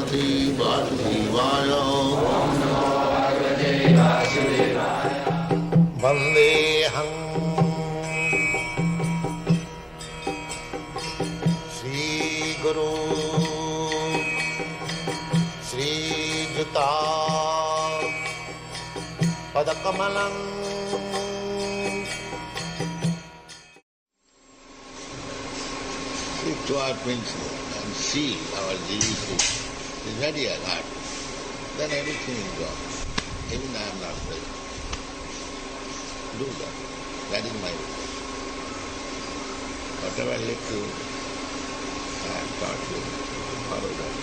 Bhagavate Vasudevaya. Vandeham Shri Guru Shri Juta Padakamalam. To our principle and see our disease is very hard, then everything is gone. Even I am not present. Do that. That is my way. Whatever I left you, I have taught you to follow that.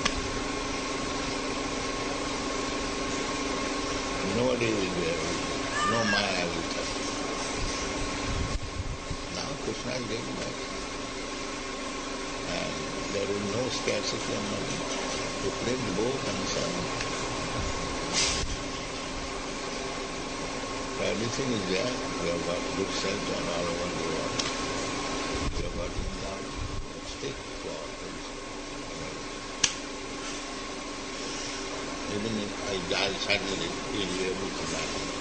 Nobody will be able to, no Maya will touch you. Now Krishna is getting back. And there is no scarcity of money. You print both and sell. Everything is there. We have got good sales on all over the world. We have got endowed stick for things. Even if I die suddenly, we will be able to manage.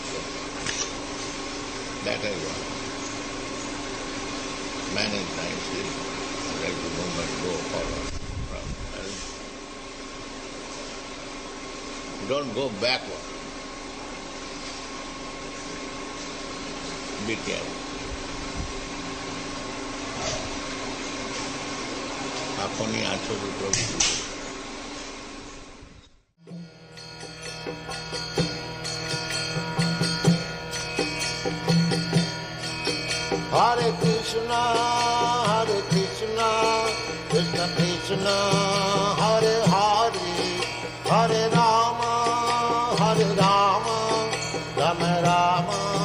That I want. Manage nicely. Let the movement go forward. Don't go backward. Be careful. Apni achori prabhu. Hare Krishna, Krishna Krishna, Hare Hare, Hare Rama, Rama Rama.